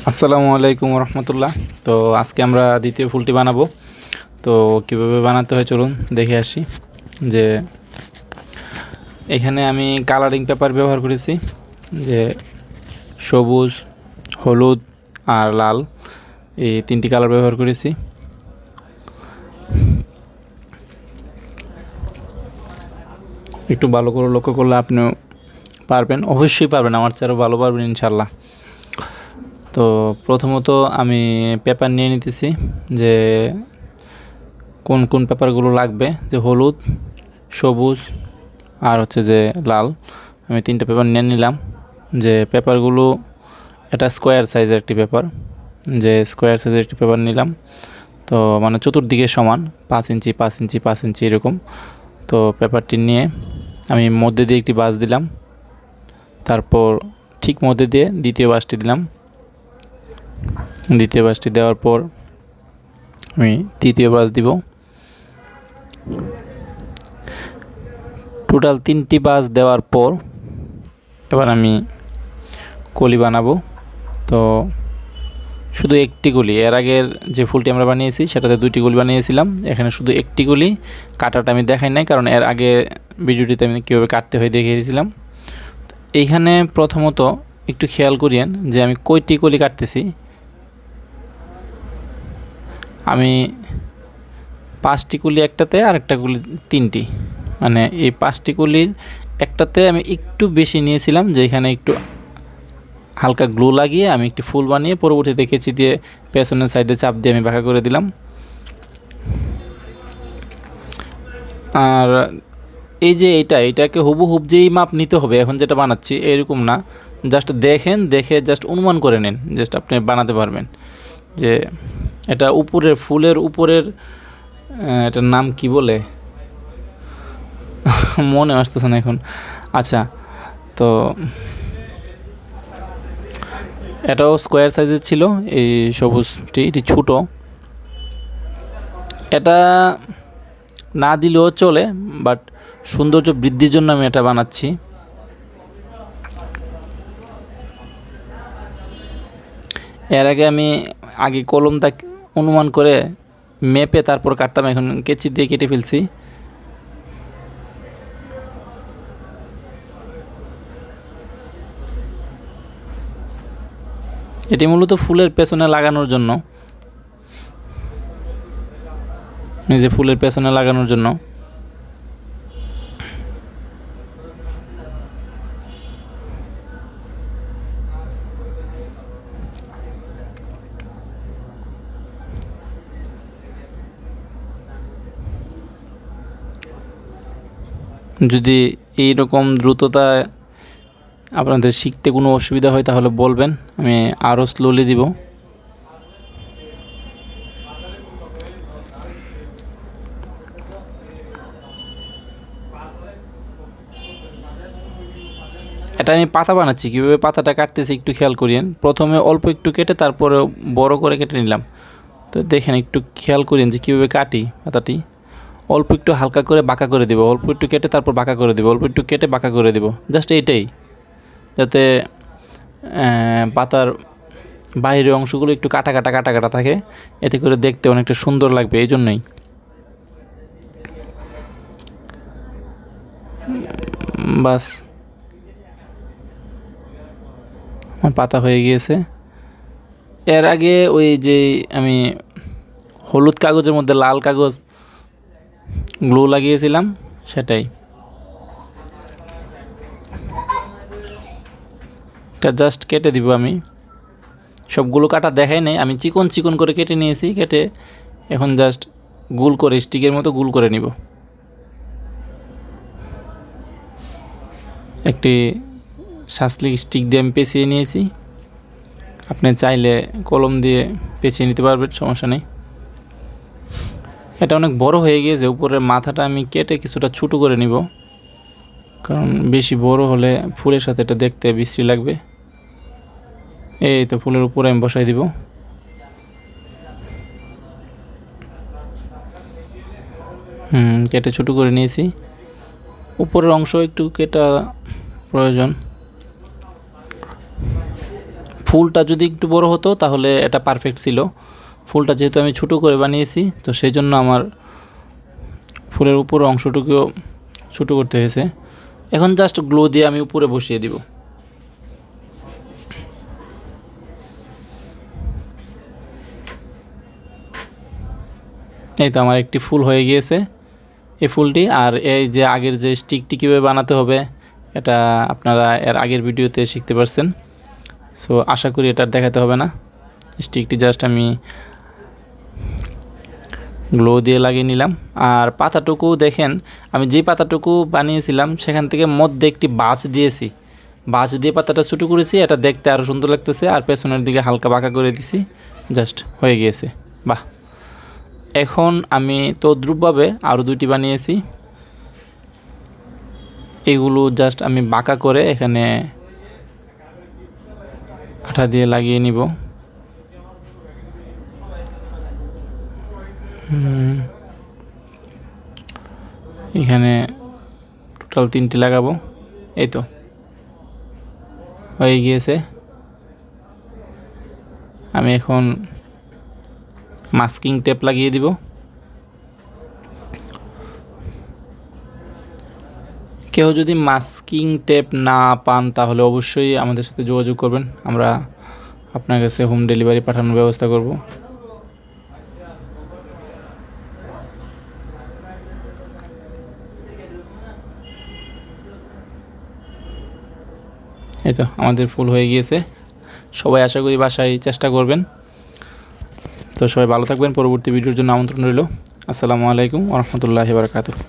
আসসালামু আলাইকুম রহমতুল্লাহ। তো আজকে আমরা দ্বিতীয় ফুলটি বানাবো। তো কিভাবে বানাতে হয় চলুন দেখে আসি। যে এখানে আমি কালারিং পেপার ব্যবহার করেছি, যে সবুজ, হলুদ আর লাল, এই তিনটি কালার ব্যবহার করেছি। একটু ভালো করে লক্ষ্য করলে আপনিও পারবেন, অবশ্যই পারবেন, আমার চেয়েও ভালো পারবেন ইনশাল্লাহ। তো প্রথমত আমি পেপার নিয়ে নিতেছি, যে কোন কোন পেপারগুলো লাগবে, যে হলুদ, সবুজ আর হচ্ছে যে লাল। আমি তিনটা পেপার নিয়ে নিলাম। যে পেপারগুলো, এটা স্কোয়ার সাইজের একটি পেপার, যে স্কোয়ার সাইজের একটি পেপার নিলাম। তো মানে চতুর্দিকে সমান 5 ইঞ্চি 5 ইঞ্চি 5 ইঞ্চি এরকম। তো পেপারটি নিয়ে আমি মধ্যে দিয়ে একটি বাঁশ দিলাম, তারপর ঠিক মধ্যে দিয়ে দ্বিতীয় বাঁশটি দিলাম। দ্বিতীয় বাঁশটি দেওয়ার পর আমি তৃতীয় বাঁশ দিব। টোটাল 3টি বাঁশ দেওয়ার পর এবার আমি কলি বানাবো। তো শুধু একটি কলি, এর আগের যে ফুলটি আমরা বানিয়েছি সেটাতে 2টি কলি বানিয়েছিলাম, এখানে শুধু একটি কলি। কাটাটা আমি দেখাই নাই, কারণ এর আগে ভিডিওটিতে আমি কীভাবে কাটতে হয় দেখিয়ে দিয়েছিলাম। এইখানে প্রথমত একটু খেয়াল করিয়েন যে আমি কয়টি কলি কাটতেছি। আমি 5টি কলি একটাতে, আর একটা কলি 3টি, মানে এই 5টি কলির একটাতে আমি একটু বেশি নিয়েছিলাম, যে এখানে একটু হালকা গ্লু লাগিয়ে আমি একটি ফুল বানিয়ে পরবর্তীতে কেচি দিয়ে পেছনের সাইডে চাপ দিয়ে আমি বাঁকা করে দিলাম। আর এই যে এটাকে হুবহুব যেই মাপ নিতে হবে এখন যেটা বানাচ্ছি এরকম না, জাস্ট দেখেন, দেখে জাস্ট অনুমান করে নেন, জাস্ট আপনি বানাতে পারবেন। যে এটা উপরের ফুলের উপরের, এটার নাম কি বলে মনে আসতেছে না এখন। আচ্ছা, তো এটাও স্কোয়ার সাইজের ছিল, এই সবুজটি, এটি ছোটো। এটা না দিলেও চলে, বাট সৌন্দর্য বৃদ্ধির জন্য আমি এটা বানাচ্ছি। এর আগে আমি কলমটা অনুমান করে মেপে তারপর কাটতাম, এখন কেচি দিয়ে কেটে ফেলছি। এটি মূলত ফুলের পেছনে লাগানোর জন্য, এই যে ফুলের পেছনে লাগানোর জন্য। যদি এই রকম দ্রুততায় আপনাদের শিখতে কোনো অসুবিধা হয় তাহলে বলবেন, আমি আরও স্লোলি দিব। এটা আমি পাতা বানাচ্ছি, কীভাবে পাতাটা কাটতেছি একটু খেয়াল করিয়েন। প্রথমে অল্প একটু কেটে তারপরে বড় করে কেটে নিলাম। তো দেখেন, একটু খেয়াল করিয়েন যে কীভাবে কাটি পাতাটি। অল্প একটু হালকা করে বাঁকা করে দেবো, অল্প একটু কেটে তারপর বাঁকা করে দেবো, অল্প একটু কেটে বাঁকা করে দেবো, জাস্ট এইটাই, যাতে পাতার বাইরের অংশগুলো একটু কাটা কাটা কাটা কাটা থাকে, এতে করে দেখতে অনেকটা সুন্দর লাগবে, এই জন্যই। বাস, আমার পাতা হয়ে গিয়েছে। এর আগে ওই যে আমি হলুদ কাগজের মধ্যে লাল কাগজ গ্লু লাগিয়েছিলাম, সেটাই। এটা জাস্ট কেটে দিব আমি। সবগুলো কাটা দেখাই নেই, আমি চিকন চিকন করে কেটে নিয়েছি। কেটে এখন জাস্ট গোল করে, স্টিকের মতো গোল করে নিব। একটি সাসলিক স্টিক দিয়ে আমি পেঁচিয়ে নিয়েছি, আপনি চাইলে কলম দিয়ে পেঁচিয়ে নিতে পারবেন, সমস্যা নেই। এটা অনেক বড় হয়ে গিয়েছে, উপরের মাথাটা আমি কেটে কিছুটা ছোটো করে নিব, কারণ বেশি বড় হলে ফুলের সাথে এটা দেখতে বিশ্রী লাগবে। এই তো ফুলের উপরে আমি বসাই দিব। কেটে ছোটো করে নিয়েছি, উপরের অংশ একটু কেটা প্রয়োজন। ফুলটা যদি একটু বড় হতো তাহলে এটা পারফেক্ট ছিল। ফুলটা যেহেতু আমি ছোটো করে বানিয়েছি, তো সেই জন্য আমার ফুলের উপর অংশটুকুও ছোটো করতে হয়েছে। এখন জাস্ট গ্লো দিয়ে আমি উপরে বসিয়ে দিব। এই তো আমার একটি ফুল হয়ে গিয়েছে, এই ফুলটি। আর এই যে আগের যে স্টিকটি কীভাবে বানাতে হবে এটা আপনারা এর আগের ভিডিওতে শিখতে পারছেন। সো আশা করি এটা দেখাতে হবে না। স্টিকটি জাস্ট আমি গ্লো দিয়ে লাগিয়ে নিলাম। আর পাতাটুকু দেখেন, আমি যে পাতাটুকু বানিয়েছিলাম সেখান থেকে মধ্যে একটি বাঁশ দিয়েছি, বাঁশ দিয়ে পাতাটা ছোটো করেছি, এটা দেখতে আরও সুন্দর লাগতেছে। আর পেছনের দিকে হালকা বাঁকা করে দিছি, জাস্ট হয়ে গিয়েছে। বাহ! এখন আমি তদ্রূপভাবে আরও দুইটি বানিয়েছি, এগুলো জাস্ট আমি বাঁকা করে এখানে আঠা দিয়ে লাগিয়ে নিব। এখানে টোটাল 3টি লাগাবো। এই তো হয়ে গিয়েছে। আমি এখন মাস্কিং টেপ লাগিয়ে দিব। কেউ যদি মাস্কিং টেপ না পান তাহলে অবশ্যই আমাদের সাথে যোগাযোগ করবেন, আমরা আপনার কাছে হোম ডেলিভারি পাঠানোর ব্যবস্থা করব। এই তো আমাদের ফুল হয়ে গিয়েছে। সবাই আশা করি বাসায় চেষ্টা করবেন। তো সবাই ভালো থাকবেন। পরবর্তী ভিডিওর জন্য আমন্ত্রণ রইল। আসসালামু আলাইকুম ওয়া রাহমাতুল্লাহি ওয়া বারাকাতুহু।